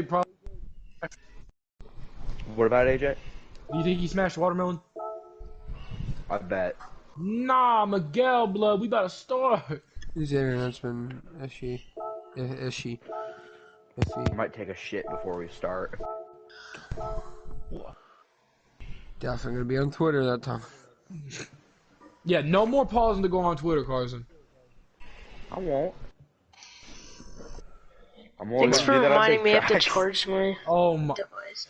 Probably. What about AJ? Do you think he smashed watermelon? I bet. Nah, Miguel, blood. We about to start. His internet's been ishy. Ishy. Iffy. I might take a shit before we start. Definitely gonna be on Twitter that time. Yeah, no more pausing to go on Twitter, Carson. I won't. I'm more Thanks gonna for do that on reminding Big me I have to Tracks. charge my Oh my. device.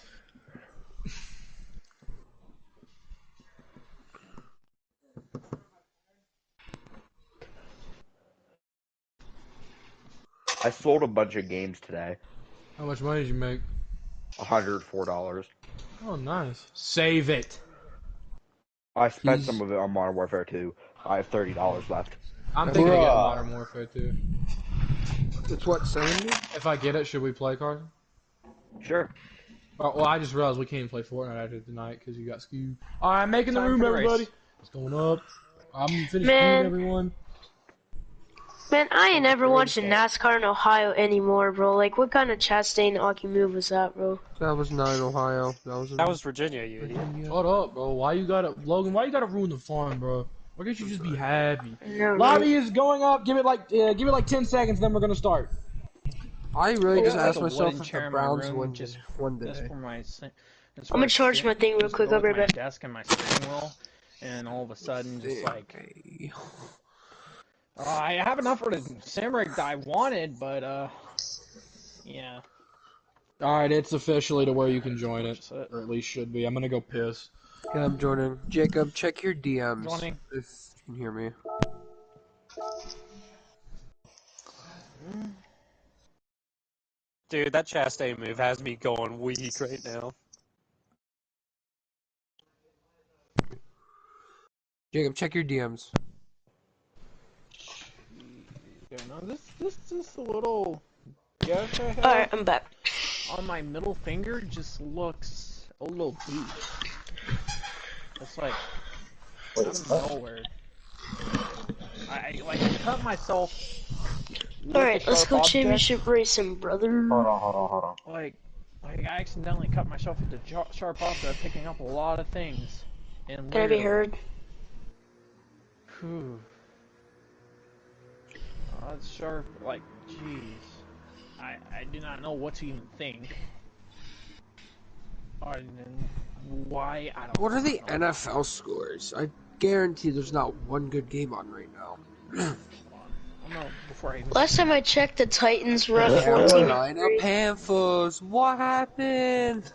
I sold a bunch of games today. How much money did you make? $104. Oh, nice. Save it. I spent some of it on Modern Warfare 2. I have $30 left. I'm thinking of getting Modern Warfare 2. It's what, 70? If I get it, should we play, Carson? Sure. Oh, well, I just realized we can't even play Fortnite after tonight because you got skewed. Alright, making the room, everybody. It's going up. I'm finished skewing everyone. Man, I ain't never watching NASCAR in Ohio anymore, bro. Like, what kind of Chastain Aki move was that, bro? That was not in Ohio. That was Virginia, you idiot. Shut up, bro. Why you gotta, Logan? Why you gotta ruin the fun, bro? Why can't you just be happy? No, Lobby is going up. Give it like 10 seconds, then we're gonna start. I really just asked myself wooden if chair the in my Browns room, win just one That's day. for my. I'm gonna charge my thing real quick. I'll be right back. Desk and my steering wheel, and all of a sudden, just like. I have enough for the samurai that I wanted, but yeah. Alright, it's officially to where you can join it. Or at least should be. I'm gonna go piss. Yeah, I'm joining. Jacob, check your DMs. Joining. If you can hear me. Dude, that Chastain move has me going weak right now. Jacob, check your DMs. Yeah, no, this little gash I have Alright, I'm back. on my middle finger just looks a little deep. It's like out of nowhere. I cut myself. Alright, let's go championship racing, brother. Hold on. Like I accidentally cut myself with the sharp object, picking up a lot of things. And Can I be heard? Whew. Oh, that's sharp. Like, jeez. I do not know what to even think. And why? I don't. What are the know. NFL scores? I guarantee there's not one good game on right now. Last time I checked, the Titans were up Carolina 14-3. Panthers. What happened?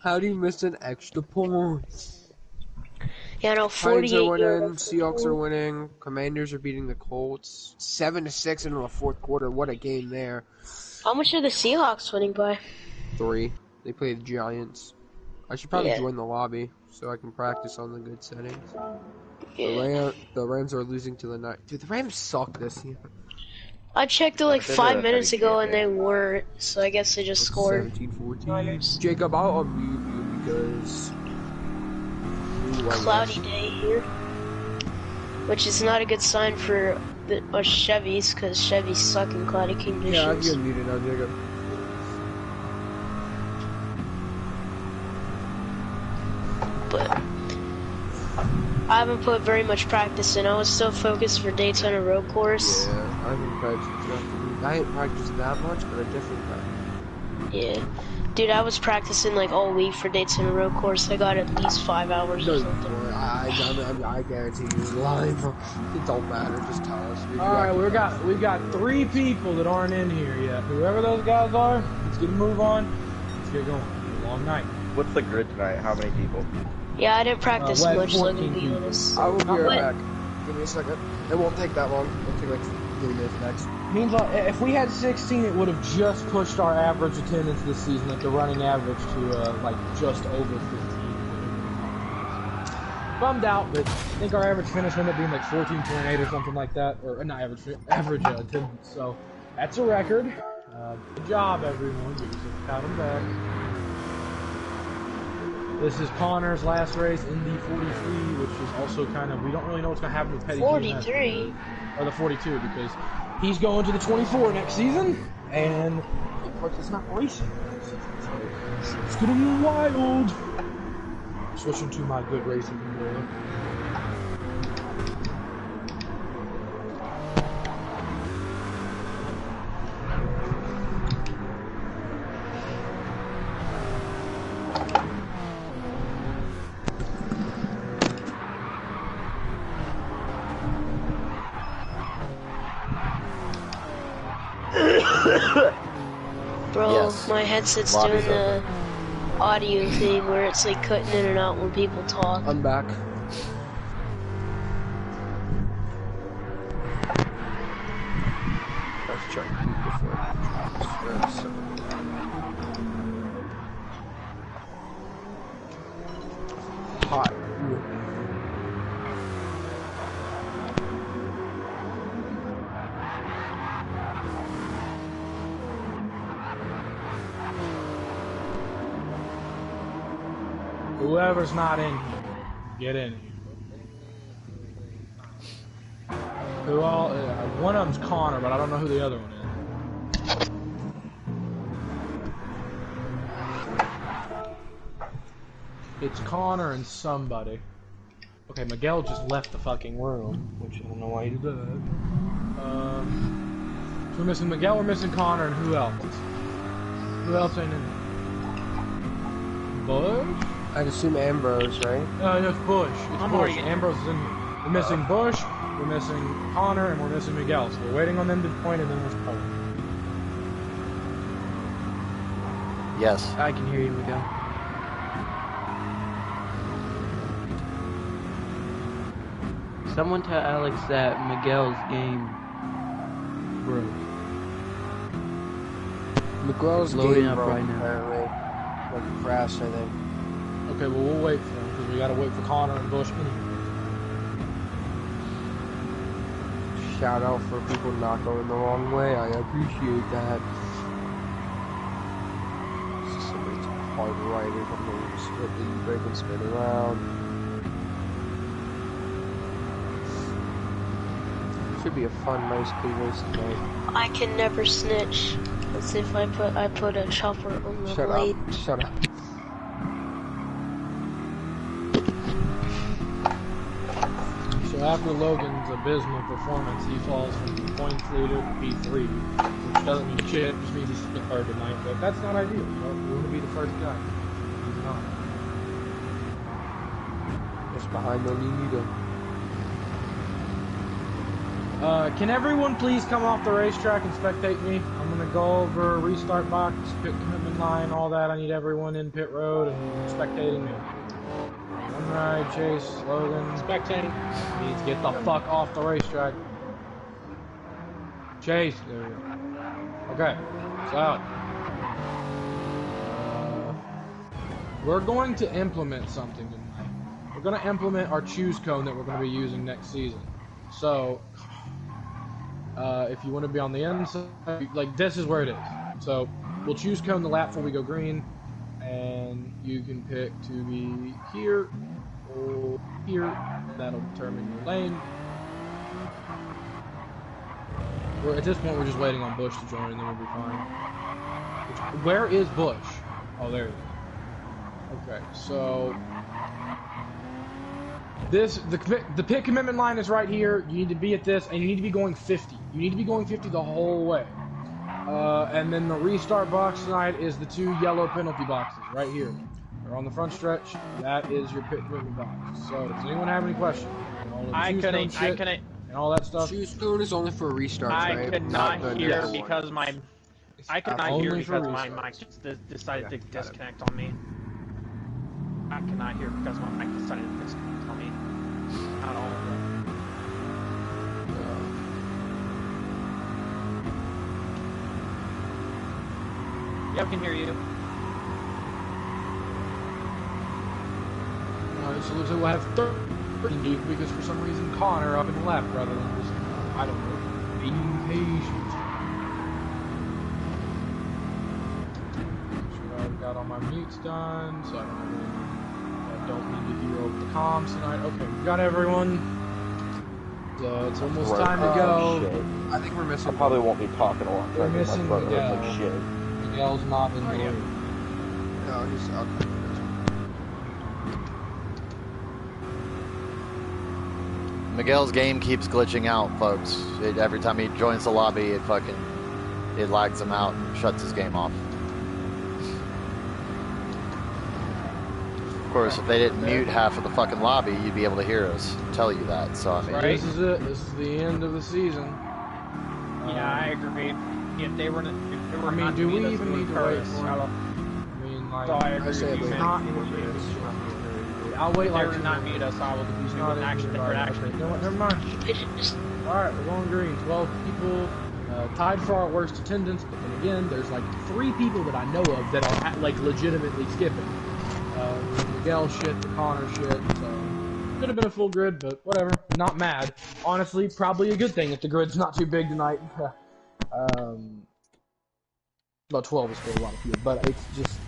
How do you miss an extra point? Yeah, no, Titans 48 are winning. yards. Seahawks are winning. Commanders are beating the Colts 7-6 into the fourth quarter. What a game there. How much are the Seahawks winning by? 3. They play the Giants. I should probably Yeah. join the lobby so I can practice on the good settings. Yeah. The Rams are losing to the night. Dude, the Rams suck this year. I checked it like They're 5 a minutes pretty ago good and they game. weren't, so I guess they just scored. 17-14. Niners. Jacob, I'll unmute you because... Cloudy day here, which is not a good sign for us Chevys, because Chevys suck in cloudy conditions. Yeah, you're muted now, Jacob. But I haven't put very much practice in. I was still focused for Daytona Road Course. Yeah, I haven't practiced. I haven't practiced that much, but I definitely practiced. Yeah. Dude, I was practicing like all week for Daytona Road Course. I got at least 5 hours or something. I guarantee you he's lying. It don't matter. Just tell us. Alright, we've got 3 people that aren't in here yet. Whoever those guys are, let's get a move on. Let's get going. It's a long night. What's the grid tonight? How many people? Yeah, I didn't practice Wet much, so I'm 14 gonna be people. honest. I will be Not right wet. back. Give me a second. It won't take that long. It'll take like 3 minutes next. Means if we had 16, it would have just pushed our average attendance this season, like the running average, to like just over 15. Bummed out, but I think our average finish ended up being like 14.8 or something like that, or not average attendance. So that's a record. Good job, everyone. We just got them back. This is Connor's last race in the 43, which is also kind of, we don't really know what's going to happen with Petty. 43? Or the 42, because he's going to the 24 next season, and Like it's not racing. It's getting wild. Switching to my good racing controller. Bro, Yes. my headset's Lobby's doing the audio thing where it's like cutting in and out when people talk. I'm back. Let's try to keep before. Hot. Whoever's not in here, get in here. Who all? One of them's Connor, but I don't know who the other one is. It's Connor and somebody. Okay, Miguel just left the fucking room, which I don't know why he did that. So we're missing Miguel, we're missing Connor, and who else? Who else ain't in there? Bush? I'd assume Ambrose, right? No, it's Bush. It's I'm Bush. already- Ambrose is in here. We're missing Bush, we're missing Connor, and we're missing Miguel. So we're waiting on them to point, and then we'll pull. Yes. I can hear you, Miguel. Someone tell Alex that Miguel's game broke. McGraw's Loading game up broke, right now. apparently. Like a crash, I think. Okay, well, we'll wait for them, because we gotta wait for Connor and Bush anyway. Shout out for people not going the wrong way. I appreciate that. Somebody's hard right or something. Split the brake and spin around. Should be a fun, nice, cool race tonight. I can never snitch. As if I put a chopper on the Shut blade. up. Shut up. So after Logan's abysmal performance, he falls from points leader to P3, which doesn't mean shit, it just means he's the third tonight, but that's not ideal. You want to be the first guy. He's not. Just behind the leader. Can everyone please come off the racetrack and spectate me? I'm gonna go over restart box, pit commitment line, all that. I need everyone in pit road and spectating me. One ride, Chase, Logan. Spectating. Needs to get the fuck off the racetrack. Chase, there we go. Okay, so we're going to implement something tonight. We're going to implement our choose cone that we're going to be using next season. So, if you want to be on the inside, like this is where it is. So, we'll choose cone the lap before we go green, and you can pick to be here or here. That'll determine your lane. At this point, we're just waiting on Bush to join, and then we'll be fine. Where is Bush? Oh, there he is. Okay, so the pit commitment line is right here. You need to be at this, and you need to be going 50. You need to be going 50 the whole way. And then the restart box tonight is the 2 yellow penalty boxes right here. They're on the front stretch. That is your pit commitment box. So, does anyone have any questions? I couldn't. And all that stuff. Choose cone is only for restarts, I right? could not the hear next one. because my. I could not Only hear for because my restarts. mic just decided to got it. disconnect on me. I could not hear because my mic decided to disconnect on me. Not all of them. Yeah, we can hear you. Alright, so it looks like we'll have 13 deep because for some reason Connor up in the left rather than just, I don't know, being patient. Make sure I've got all my mutes done, so I don't need to hear over the comms tonight. Okay, we got everyone. It's almost Right. time to go. Shit. I think we're I missing. probably won't be talking a lot. We're My missing brother looks Miguel. like shit. Miguel's not in the yeah. league. No, he's okay. Miguel's game keeps glitching out, folks. Every time he joins the lobby, it lags him out and shuts his game off. Of course, if they didn't mute half of the fucking lobby, you'd be able to hear us tell you that. So I mean, Right. This is it. This is the end of the season. Yeah, I agree. If they were, I mean, do we even need to wait for him? I mean, like, So I agree say with you, wait. man. not in the I'll wait If like they were 2 not minutes. mute us, I would He's we not would in actually, the they would right. actually. You know what? Never mind. Alright, we're going green. 12 people tied for our worst attendance, but then again, there's like 3 people that I know of that are like legitimately skipping. The Miguel shit, the Connor shit, so could have been a full grid, but whatever. Not mad. Honestly, probably a good thing if the grid's not too big tonight. Well, 12 is still a lot of people, but it's just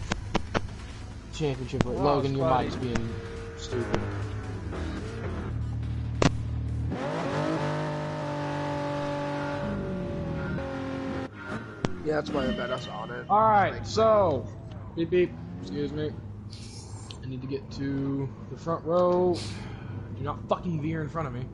championship. Like, Wow, Logan, your Scotty. mic's being stupid. Yeah, that's why they bet us on it. Alright, so, beep beep, excuse me. I need to get to the front row. Do not fucking veer in front of me.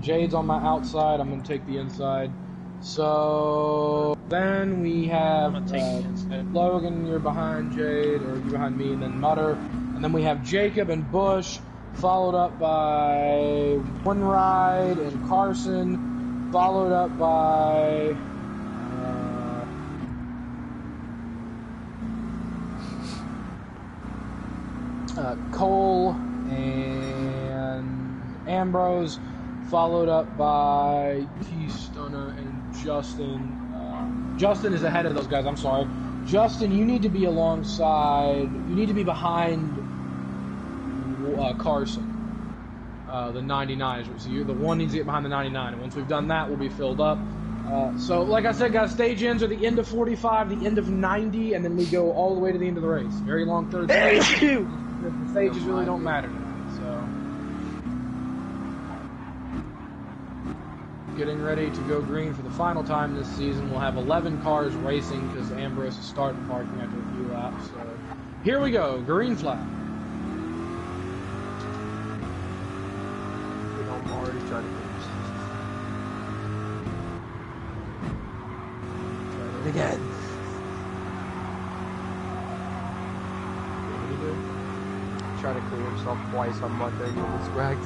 Jade's on my outside, I'm gonna take the inside. So, then we have I'm gonna take the inside. Logan, you're behind Jade, or you behind me, and then Mutter. And then we have Jacob and Bush, followed up by One Ride and Carson, followed up by Cole and Ambrose, followed up by T-Stunner and Justin. Justin is ahead of those guys, I'm sorry. Justin, you need to be alongside, you need to be behind Carson, the 99. So the one needs to get behind the 99, and once we've done that, we'll be filled up. So, like I said, guys, stage ends are the end of 45, the end of 90, and then we go all the way to the end of the race. Very long third stage. The stages really don't matter tonight, so. Getting ready to go green for the final time this season. We'll have 11 cars racing because Ambrose is starting parking after a few laps. So here we go, green flag. I'm already trying to Try it again. Trying to clear himself twice on Monday with his swag.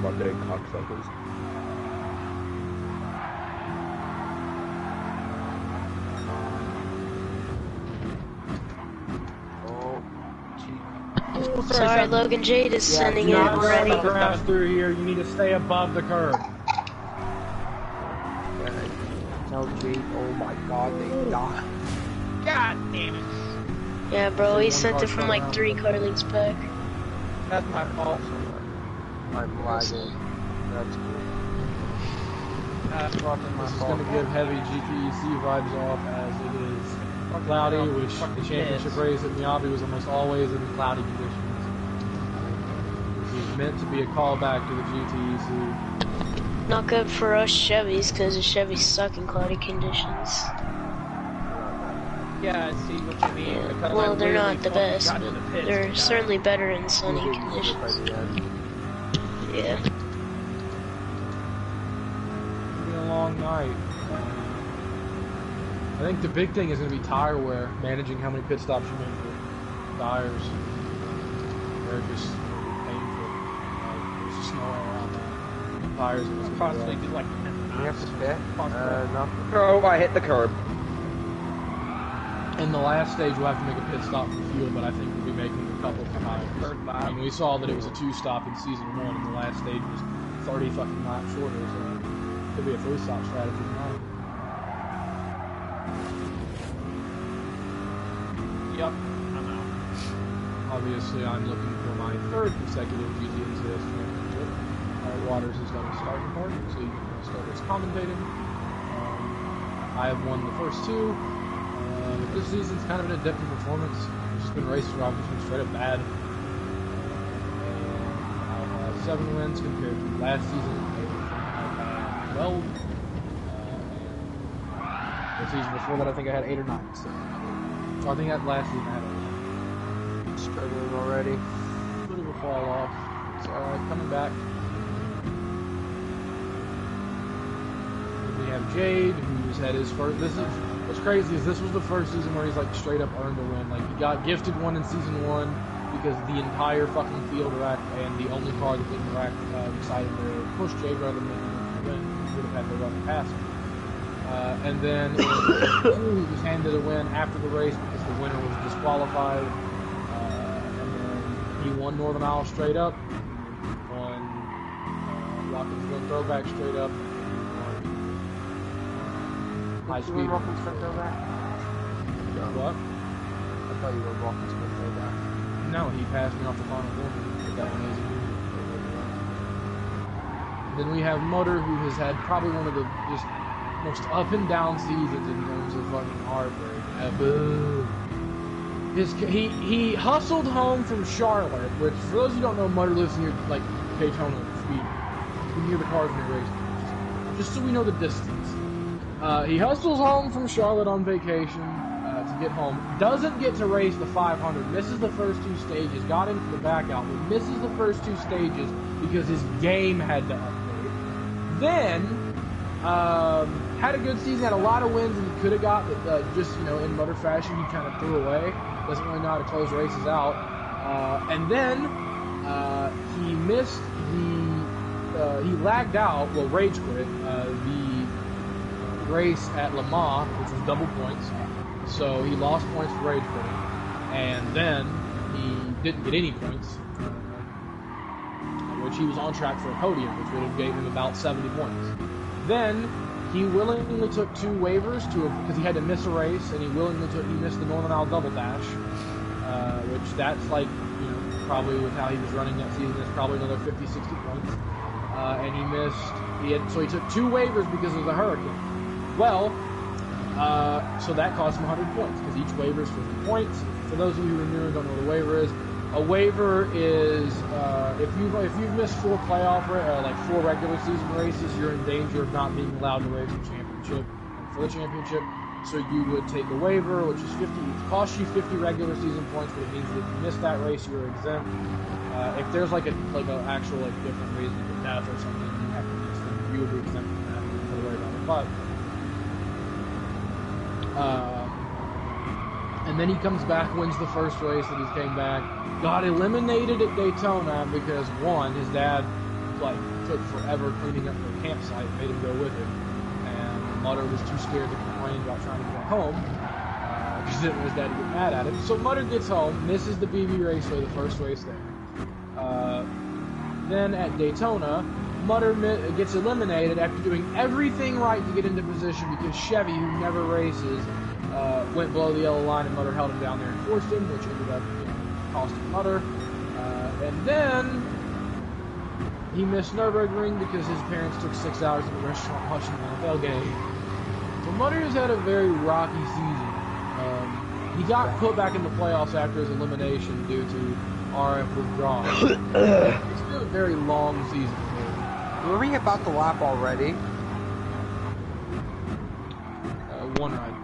Monday cocksuckers. Sorry, Logan. Jade is sending Do it not already. run the grass through here. You need to stay above the curb. Tell Jade, oh my god, they died. God damn it! Yeah, bro, he sent it from like 3 car leagues back. That's my fault. I'm lagging. That's good. That's fucking my This is fault. going to give heavy GTEC vibes off as it is cloudy, which the championship race at Miyabi was almost always in cloudy conditions. This is meant to be a callback to the GTEC. Not good for us Chevys, because the Chevys suck in cloudy conditions. Yeah, I see what you mean. Yeah. Because Well, I they're literally not the fucking best, got to but the pits they're and certainly better in sunny By conditions. the end. Yeah. It's been a long night. I think the big thing is going to be tire wear, managing how many pit stops you make for tires. They're just painful. There's just no way around that. Tires are just Possibly gonna do like We have to pit? Nothing. Oh, I hit the curb. In the last stage, we'll have to make a pit stop for fuel, but I think we'll be making a couple of tires. Third lap. I mean, we saw that it was a 2-stop in season 1, and the last stage was 30 fucking laps shorter, so it could be a 3-stop strategy tonight. Yep, I'm out. Obviously, I'm looking for my 3rd consecutive GTNCS championship. Waters has got a starting part, so you can start as commentating. I have won the first 2. But this season's kind of been a dip in performance. There's just been races where I've just been straight up bad. And I have 7 wins compared to last season. I had 12. This season. Before that, I think I had 8 or 9. So I think that last season I had 11. Struggling already. A bit of a fall off. It's alright, coming back. We have Jade, who's had his first. What's crazy is this was the first season where he's like straight up earned a win. Like he got gifted one in season 1 because the entire fucking field rack and the only car that didn't rack decided to push Jade rather than make him win. He would have had to run past him. And then in season 2, he was handed a win after the race because the winner was disqualified. And then he won Northern Isle straight up. Won Rockinsville Throwback straight up. High speed. Walking sprint throwback? What? I thought you were walking sprint throwback. No, he passed me off the final corner. That amazing. Then we have Mutter, who has had probably one of the just most up and down seasons in terms of fucking heartbreak ever. He hustled home from Charlotte, which for those who don't know, Mutter lives near like Daytona speed. You can hear the cars when they race. Just so we know the distance. He hustles home from Charlotte on vacation to get home. Doesn't get to race the 500. Misses the first 2 stages. Got into the back out, but misses the first 2 stages because his game had to update. Then had a good season. Had a lot of wins, and he could have got, but just in Mutter fashion, he kind of threw away. Doesn't really know how to close races out. And then he missed the. He lagged out. Well, rage quit the race at Le Mans, which was double points, so he lost points for rage quitting, and then he didn't get any points, which he was on track for a podium, which would have gave him about 70 points. Then he willingly took 2 waivers because he had to miss a race, and he missed the Northern Isle Double Dash, which that's like probably with how he was running that season, that's probably another 50, 60 points, and so he took 2 waivers because of the hurricane. Well, so that cost him 100 points, because each waiver is 50 points. For those of you who are new and don't know what a waiver is if you've missed 4 playoff, like 4 regular season races, you're in danger of not being allowed to race for the championship. So you would take a waiver, which is 50. It costs you 50 regular season points, but it means that if you miss that race, you're exempt. If there's like an actual different reason for death or something, you have to miss, then you would be exempt from that. You don't have to worry about it. But and then he comes back, wins the first race that he came back, got eliminated at Daytona because his dad took forever cleaning up the campsite, made him go with him, and Mutter was too scared to complain about trying to get home because he didn't want his dad to get mad at him. So Mutter gets home, misses the BB Raceway, the first race there. Then at Daytona, Mutter gets eliminated after doing everything right to get into position because Chevy, who never races, went below the yellow line, and Mutter held him down there and forced him, which ended up costing Mutter. And then he missed Nürburgring because his parents took 6 hours at the restaurant watching the NFL game. So Mutter has had a very rocky season. He got put back in the playoffs after his elimination due to RF withdrawal. It's been a very long season for him. Were we about the lap already? 1 ride.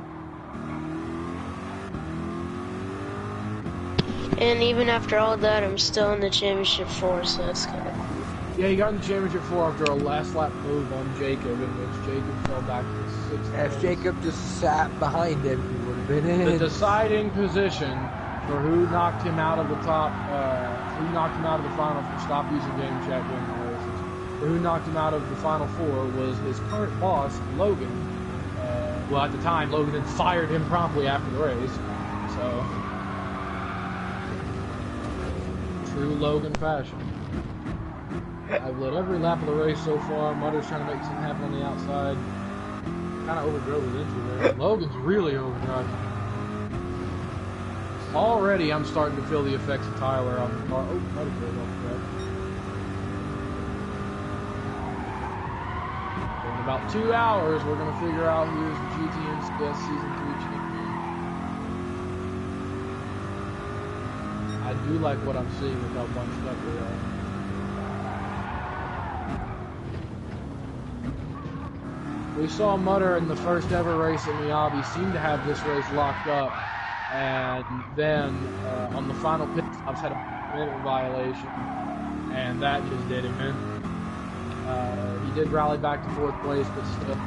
And even after all that, I'm still in the championship 4, so that's kind of cool. Yeah, he got in the championship 4 after a last lap move on Jacob, in which Jacob fell back to 6th. If Jacob just sat behind him, he would have been in. The deciding position for who knocked him out of the top, who knocked him out of the final, stop using game chat during the races, for who knocked him out of the final 4 was his current boss, Logan. Well, at the time, Logan had fired him promptly after the race, so true Logan fashion. I've led every lap of the race so far. Mutter's trying to make something happen on the outside. Kind of overdrove his entry there. Logan's really overdriving. Already, I'm starting to feel the effects of tire wear on the car. Oh, Mutter goes off the track. So in about 2 hours, we're going to figure out who's the GTN's best Season 3 champion. I do like what I'm seeing with how bunched up they are. we saw Mutter in the first ever race at Miyabi seem to have this race locked up, and then on the final pit stops had a minute violation, and that just did him in. He did rally back to 4th place, but still.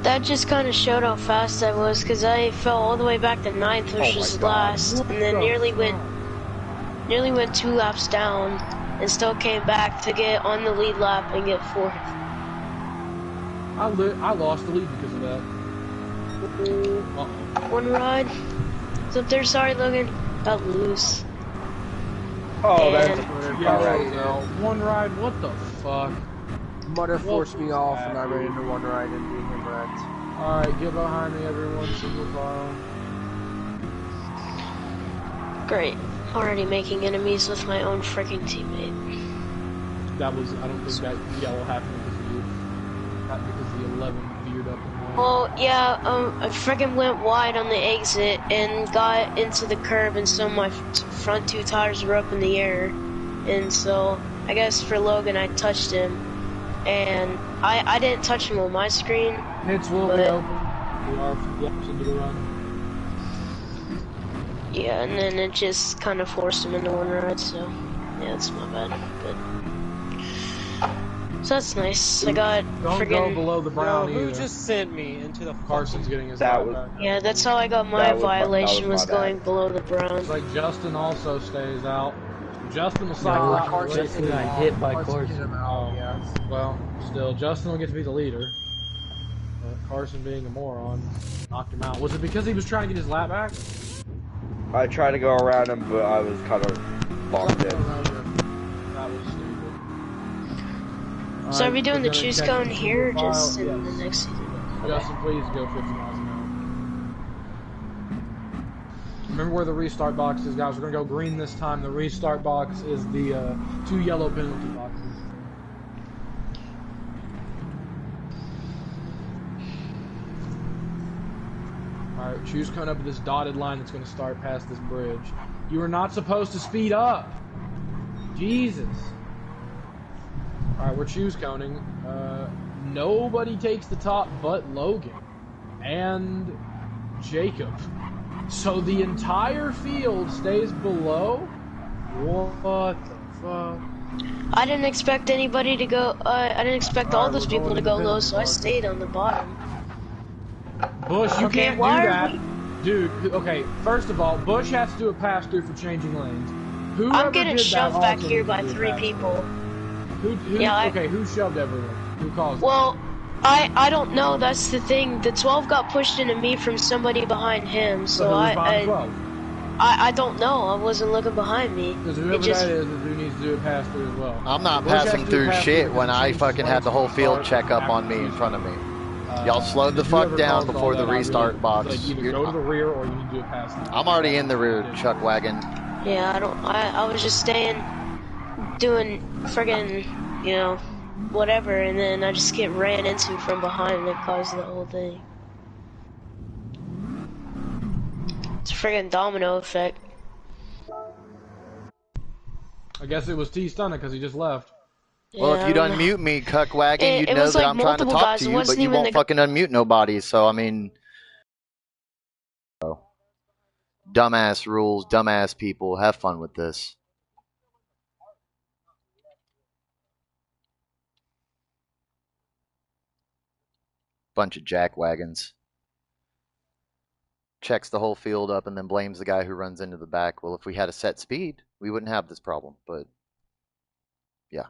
That just kind of showed how fast I was, because I fell all the way back to 9th, which Oh my was God. last, and then nearly went 2 laps down, and still came back to get on the lead lap and get 4th. I lost the lead because of that. One ride. It's up there, sorry Logan. Got loose. Oh, that's And- alright. One ride, what the fuck? Mutter forced me was off, that, and I ran dude? into one ride and beat him wrecked. Alright, get behind me everyone, single file. Great. Already making enemies with my own freaking teammate. That was, I don't think that yellow happened because of you. Not because the 11 veered up and went. Well, yeah, I freaking went wide on the exit and got into the curb, and so my front 2 tires were up in the air. And so, I guess for Logan, I touched him. And I didn't touch him on my screen. Pits will be but- open. We are a few laps into the run. Yeah, and then it just kind of forced him into one ride, so yeah, it's my bad. But so that's nice. I got Don't go friggin' below the Bro, brown who either. just sent me into the Carson's fucking... getting his That lap was- back. yeah. That's how I got my That was my- that violation was was my going bad. below the brown. Looks like Justin also stays out. Justin will cycle No, out. in the Carson race. got hit by hit Carson. him out, Oh, yeah. well, still, Justin will get to be the leader. But Carson, being a moron, knocked him out. Was it because he was trying to get his lap back? I tried to go around him, but I was kind of locked in. That was stupid. So are we doing the Alright, choose check cone the here or single just file. in the Yes. next season? Justin, please go 50 miles an hour. Remember where the restart box is, guys. We're gonna go green this time. The restart box is the 2 yellow penalty boxes. Alright, choose cone up at this dotted line that's gonna start past this bridge. You are not supposed to speed up! Jesus! Alright, we're choose coning. Nobody takes the top but Logan and Jacob. So the entire field stays below? What the fuck? I didn't expect anybody to go. I didn't expect all Alright, those we're people going to go into low, penalty so I box. stayed on the bottom. Bush, you Okay, can't do why are that. we- Dude, okay, first of all, Bush has to do a pass through for changing lanes. Whoever I'm getting did that shoved back also here needs to by do a 3 pass through. people. Who Yeah, okay, who shoved everyone? Who caused Well, I don't know. That's the thing. The 12 got pushed into me from somebody behind him, it? so who was I behind 12? I don't know. I wasn't looking behind me. Because It whoever just that is who needs to do a pass through as well. I'm not Bush has passing to do a through pass shit because when he I changed fucking lanes had the from whole field start check up after on me in choose front of cone. me. Y'all slowed the Whoever fuck down caused all before the that, I'd be restart like, box. Like either You're- go to the rear or you need to do a pass through. I'm already in the rear, Chuck Wagon. yeah, I was just staying, doing friggin', you know, whatever, and then I just get ran into from behind, and it caused the whole thing. It's a friggin' domino effect. I guess it was T Stunner because he just left. Well, Yeah, if you'd I don't know. unmute me, Cuck Wagon, It- you'd it know was that like I'm trying to multiple talk guys. to It you, but wasn't you even won't the fucking unmute nobody, so I mean... Dumbass rules, dumbass people, have fun with this. Bunch of jackwagons. Checks the whole field up and then blames the guy who runs into the back. Well, if we had a set speed, we wouldn't have this problem, but... Yeah.